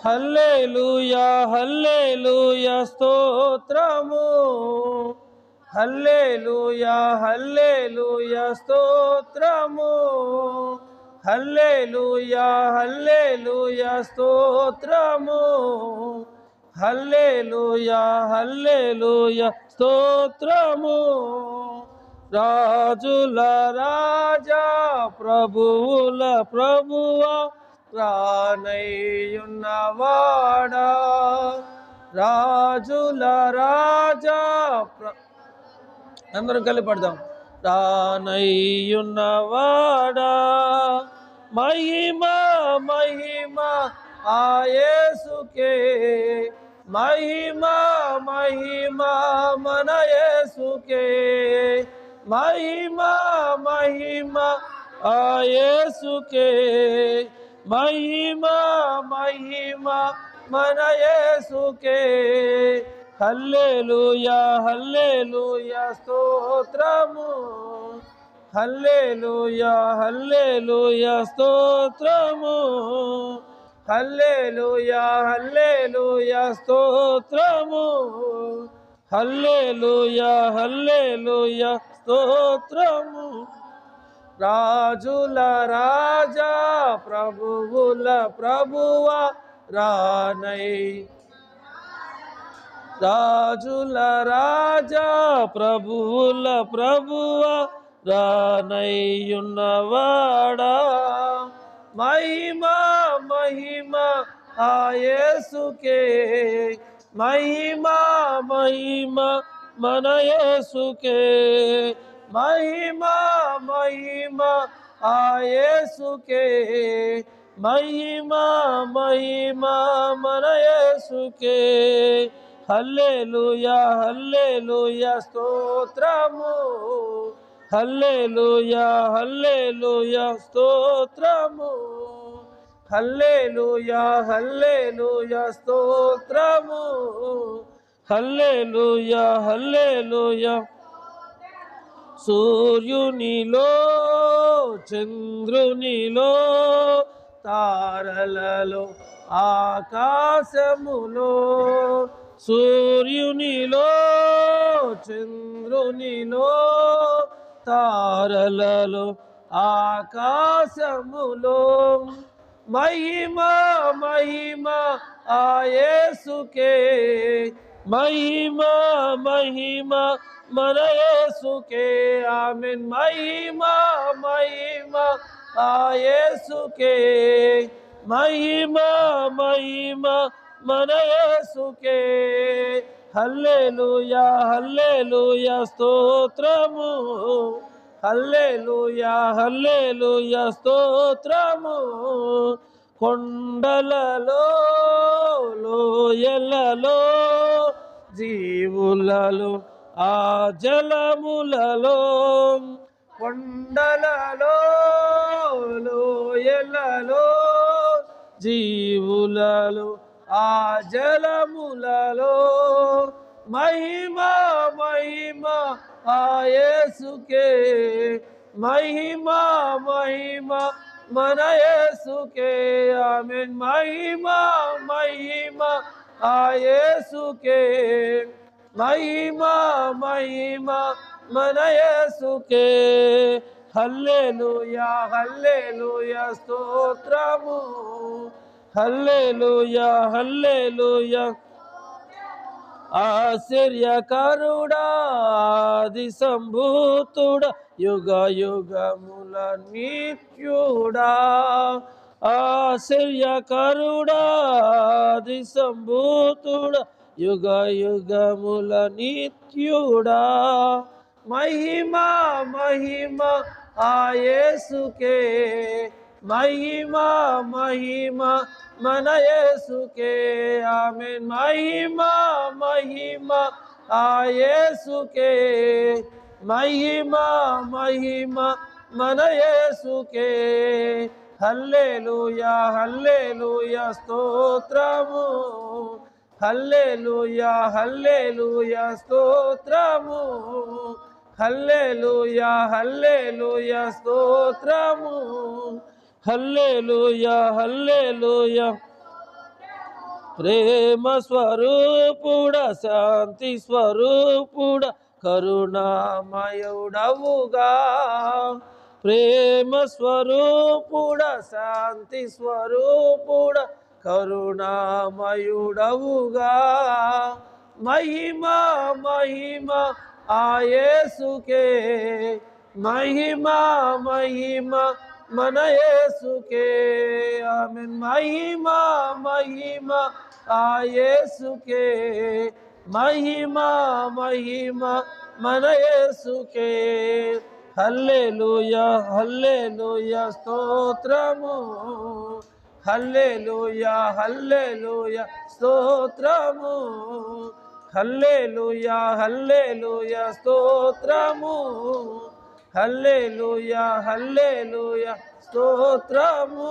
హల్లెలూయా హల్లెలూయా స్తోత్రము. హల్లెలూయా హల్లెలూయా స్తోత్రము. హల్లెలూయా హల్లెలూయా స్తోత్రము. హల్లెలూయా హల్లెలూయా స్తోత్రము. రాజుల రాజా ప్రభువుల ప్రభువా రానయ్యున్నవాడా. రాజుల రాజా అందరం కలిపి పడదాం. రానయ్యున్నవాడా మహిమ మహిమ ఆ యేసుకే. మహిమ మహిమ మన యేసుకే. మహిమ మహిమ ఆ యేసుకే. మహిమ మహిమ మన యేసుకే. హల్లెలూయా హల్లెలూయా స్తోత్రము. హల్లెలూయా హల్లెలూయా స్తోత్రము. హల్లెలూయా హల్లెలూయా స్తోత్రము. హల్లెలూయా హల్లెలూయా స్తోత్రము. రాజుల రాజా ప్రభువుల ప్రభువా రాజుల రాజా ప్రభువుల ప్రభువా రానయ్యున్నవాడా. మహిమ మహిమ ఆ యేసుకే. మహిమ మహిమ మన యేసుకే. మహిమ మహిమ ఆ యేసుకే. మహిమ మహిమ మన యేసుకే. హల్లెలూయా హల్లెలూయా స్తోత్రము. హల్లెలూయా హల్లెలూయా స్తోత్రము. హల్లెలూయా హల్లెలూయా స్తోత్రము. హల్లెలూయా హల్లెలూయా. సూర్యునిలో చంద్రునిలో తారలలో ఆకాశములో. సూర్యునిలో చంద్రునిలో తారలలో ఆకాశములో. మహిమ మహిమ ఆ యేసుకే. మహిమ మహిమ మన యేసుకే. ఆమేన్. మహిమ మహిమ ఆ యేసుకే. మహిమ మహిమ మన యేసుకే. హల్లెలూయా హల్లెలూయా స్తోత్రము. హల్లెలూయా హల్లెలూయా స్తోత్రము. కొండలలో లోయలలో జీవులలో ఆ జలములలో. కొండలలో లోయలలో జీవులలో ఆ జలములలో. మహిమ మహిమ ఆ యేసుకే. మహిమ మహిమ మన యేసుకే. ఆమేన్. మహిమ మహిమ ఆ యేసుకే. మహిమ మహిమ మన యేసుకే. హల్లెలూయా హల్లెలూయా స్తోత్రము. హల్లెలూయా హల్లెలూయా. ఆశ్చర్యకరుడా ఆది సంభూతుడా యుగ యుగముల నిత్యుడా. ఆశ్చర్యకరుడా ఆది సంభూతుడా యుగ యుగముల నిత్యుడా. మహిమ మహిమ ఆ యేసుకే. మహిమ మహిమ మన యేసుకే. ఆమేన్. మహిమ మహిమ ఆ యేసుకే. మహిమ మహిమ మన యేసుకే. హల్లెలూయా హల్లెలూయా స్తోత్రము. హల్లెలూయా హల్లెలూయా స్తోత్రము. హల్లెలూయా హల్లెలూయా స్తోత్రము. హల్లెలూయా హల్లెలూయా. ప్రేమ స్వరూపుడ శాంతి స్వరూపుడ కరుణామయుడవుగా ప్రేమ స్వరూపుడ శాంతి స్వరూపుడ కరుణామయుడవుగా మహిమ మహిమ ఆయేసుకే మహిమ మహిమ మన యేసుకే ఆమేన్ మహిమ మహిమ ఆయేసుకే మహిమ మహిమ మన యేసుకే హల్లెలూయా హల్లెలూయా స్తోత్రము హల్లెలూయా హల్లెలూయా స్తోత్రము హల్లెలూయా హల్లెలూయా స్తోత్రము హల్లెలూయా హల్లెలూయా స్తోత్రము